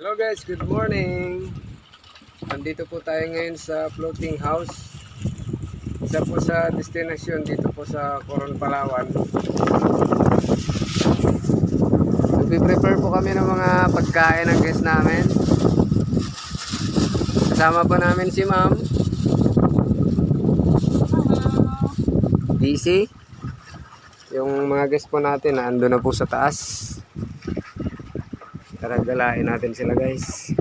Hello guys, good morning. Nandito po tayo ngayon sa floating house. Isa po sa destinasyon dito po sa Coron, Palawan. Nagpe-prepare po kami ng mga pagkain ng guest namin. Kasama po namin si Ma'am DC. Yung mga guest po natin ando na po sa taas. Tara, galain natin sila guys.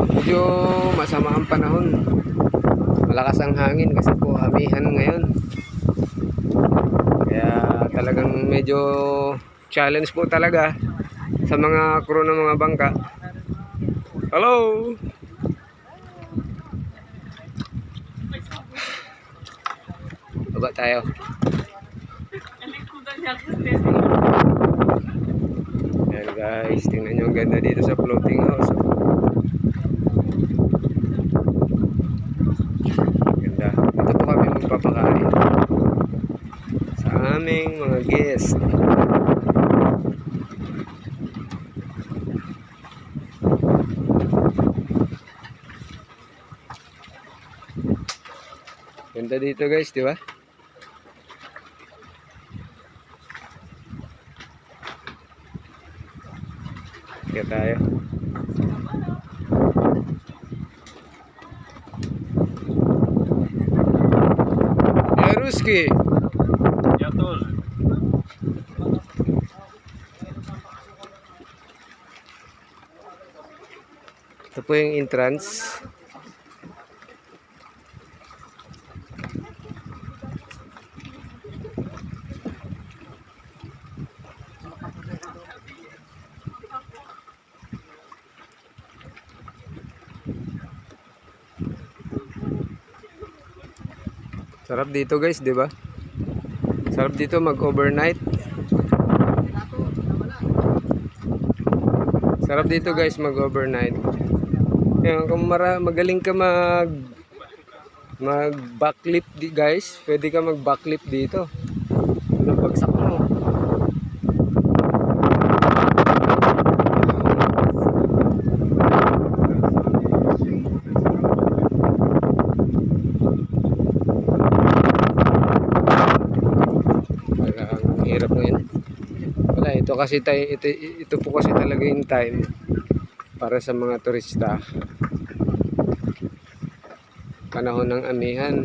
Medyo masama ang panahon. Malakas ang hangin kasi po amihan ngayon. Kaya talagang medyo challenge po talaga sa mga crew ng mga bangka. Hello! Baba tayo. Ayan guys, tingnan nyo ang ganda dito sa floating house. Ganda. Ito po kami magpapakain sa aming mga guest. Ganda dito guys, di ba? Kaya tayo. Ruski. Я тоже. Ito po yung entrance. Sarap dito guys, di ba? Sarap dito mag-overnight. Sarap dito guys mag-overnight. Kaya kung magaling ka mag-backflip guys, pwede ka mag-backflip dito. Walang bagsak mo. Ang hirap ngayon. Wala, ito po kasi talaga yung time para sa mga turista. Panahon ng amihan.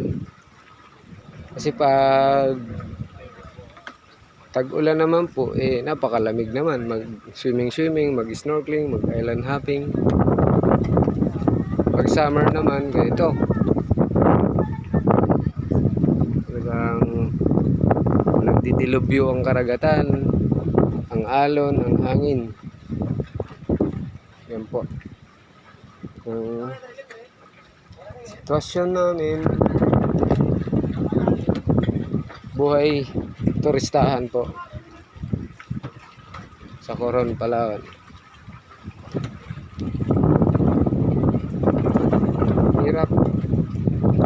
Kasi pag tag-ulan naman po, napakalamig naman. Mag-swimming, mag-snorkeling, mag-island hopping. Pag summer naman, ganito. Talagang nagdidilubyo ang karagatan, ang alon, ang hangin. Yan po. Sitwasyon namin, buhay turistahan po sa Coron, Palawan. Hirap,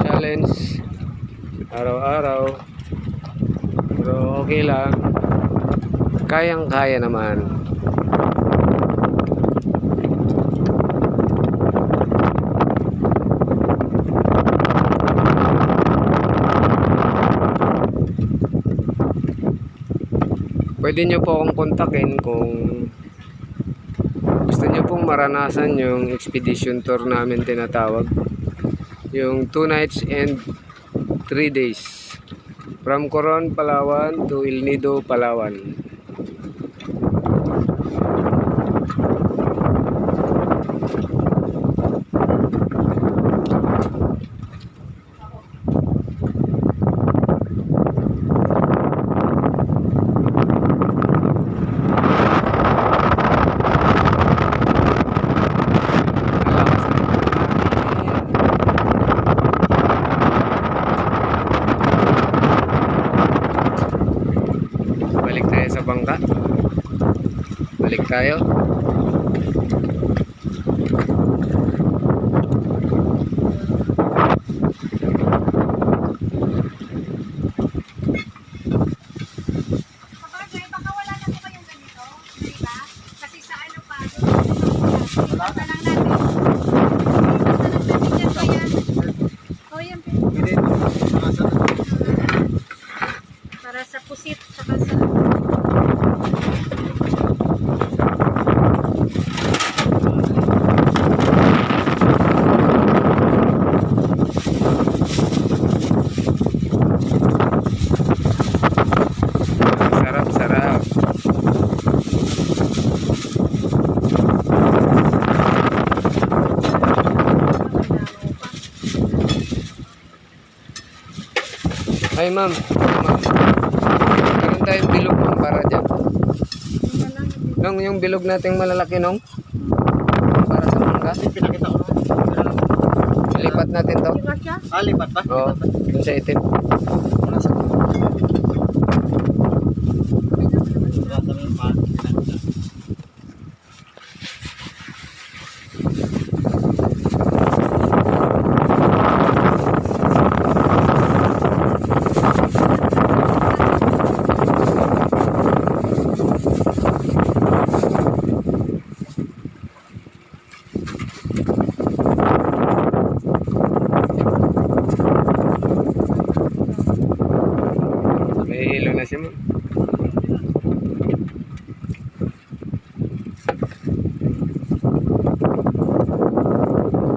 challenge, araw-araw, pero okay lang, kayang-kaya naman. Pwede nyo po akong kontakin kung gusto nyo pong maranasan yung expedition tour namin tinatawag. Yung 2 nights and 3 days. From Coron, Palawan to El Nido, Palawan. Balik tayo sa bangka. Balik tayo. Wala na lang natin. Ito lang natin dyan, kuya. Oh, yan. Pwede ito. Asa na. Para sa pusit, saka sa... Sarap, sarap. Ay, ma'am. Ma'am. Meron tayong bilog ma'am para dyan. Nung yung bilog nating malalaki nung. Para sa mangga. Pinakita ko na. Lipat natin to. Diba siya? Lipat ba? Oo. Dun sa itim. Wala sa wala sa may pa. May hilo na siya ma'am.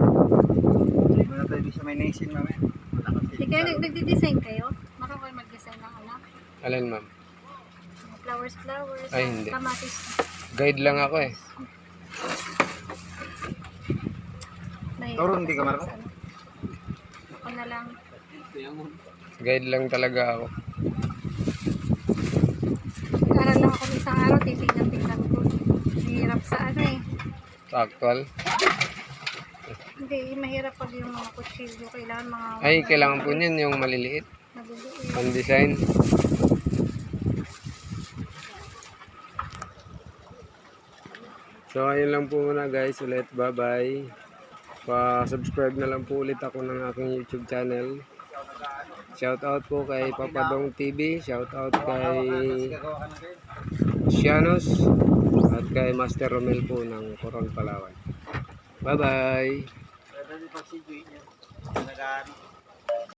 Wala tayo di sa may naisin mamaya. Wala kasi. Hindi kayo nagdi-design kayo? Marunong kayo mag-design ng anak? Alin ma'am? Flowers, Ay, hindi. kamatis. Guide lang ako eh. May- Toro, hindi ka marunong? ano? Ako na lang. Guide lang talaga ako. Nag-aral lang ako ng isang araw, titignan-tignan ko. Mahirap sa ano eh. Sa actual. Hindi, mahirap pag yung mga kutsilyo. Kailangan mga... Ay, kailangan po niyan yung maliliit. Maliliit. Pang design. So ayun lang po muna guys ulit. Bye bye. Pa-subscribe na lang po ulit ako ng aking YouTube channel. Shout out po kay Papadong TV. Shout out kay Gagawa ka na kayo. Sianos. At kay Master Romel po ng Coron, Palawan. Bye bye. Pwede pag si Joy niya. Nag-ano.